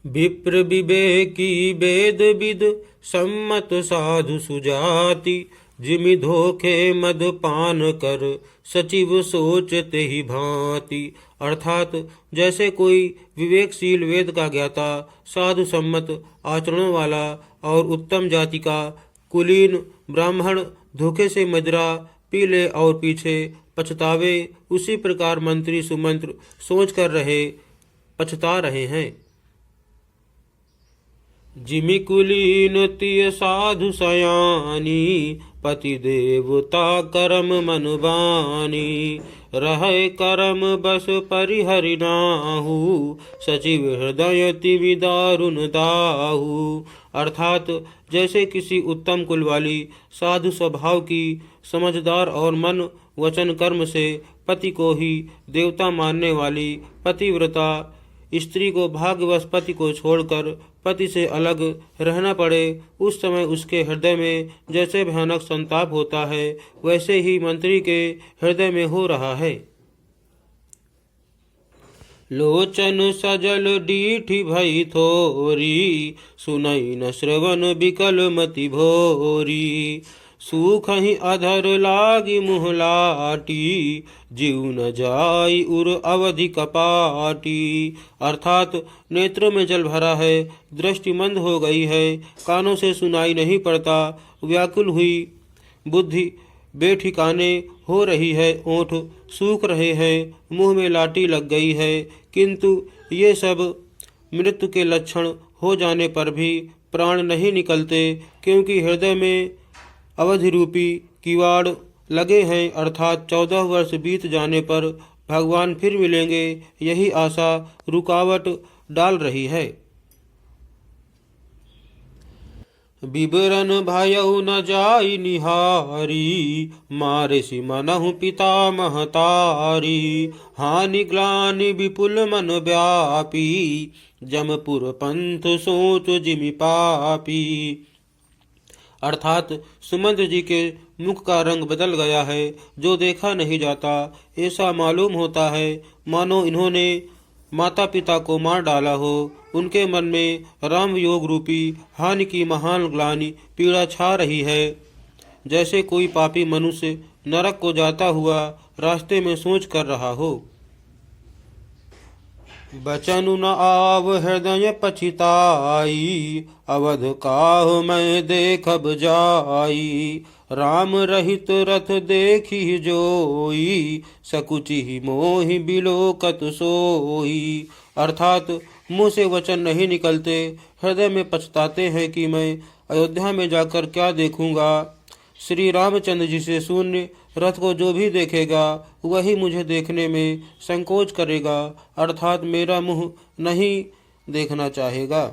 विप्र विवेकी वेद विद सम्मत साधु सुजाति, जिमि धोखे मद पान कर सचिव सोचते ही भांति। अर्थात जैसे कोई विवेकशील वेद का ज्ञाता, साधु सम्मत आचरणों वाला और उत्तम जाति का कुलीन ब्राह्मण धोखे से मदिरा पी ले और पीछे पछतावे, उसी प्रकार मंत्री सुमंत्र सोच कर पछता रहे हैं। जिमि कुलीन तिय साधु सयानी, पति देवता करम मन बानी। रहे करम बस परिहरि नाहु, सचिव हृदय तिमि दारुण दाहु। अर्थात जैसे किसी उत्तम कुल वाली साधु स्वभाव की समझदार और मन वचन कर्म से पति को ही देवता मानने वाली पतिव्रता स्त्री को भाग्यवश पति को छोड़कर पति से अलग रहना पड़े, उस समय उसके हृदय में जैसे भयानक संताप होता है, वैसे ही मंत्री के हृदय में हो रहा है। लोचन सजल डीठी भई थोरी, सुनई न श्रवण बिकल मति भोरी। सूख ही अधर लागी मुँह लाटी, जीव न जाई उर अवधि कपाटी। अर्थात नेत्रों में जल भरा है, दृष्टि मंद हो गई है, कानों से सुनाई नहीं पड़ता, व्याकुल हुई बुद्धि बेठिकाने हो रही है, ओंठ सूख रहे हैं, मुंह में लाटी लग गई है, किंतु ये सब मृत्यु के लक्षण हो जाने पर भी प्राण नहीं निकलते, क्योंकि हृदय में अवधि रूपी किवाड़ लगे हैं। अर्थात 14 वर्ष बीत जाने पर भगवान फिर मिलेंगे, यही आशा रुकावट डाल रही है। विवरण भयउ न जाई निहारी, मारिसि मनहु पिता महतारी। हानि ग्लानि विपुल मन व्यापी, जमपुर पंथ सोच जिमि पापी। अर्थात सुमंत्र जी के मुख का रंग बदल गया है, जो देखा नहीं जाता, ऐसा मालूम होता है मानो इन्होंने माता पिता को मार डाला हो। उनके मन में राम योग रूपी हानि की महान ग्लानि पीड़ा छा रही है, जैसे कोई पापी मनुष्य नरक को जाता हुआ रास्ते में सोच कर रहा हो। बचनु न आव हृदय पछिताई, अवध काहु मैं देखब जाई। राम रहित रथ देखी जोई, सकुचि मोहि बिलोकत सोई। अर्थात मुँह से वचन नहीं निकलते, हृदय में पछताते हैं कि मैं अयोध्या में जाकर क्या देखूंगा। श्री रामचंद्र जी से शून्य रथ को जो भी देखेगा वही मुझे देखने में संकोच करेगा, अर्थात मेरा मुँह नहीं देखना चाहेगा।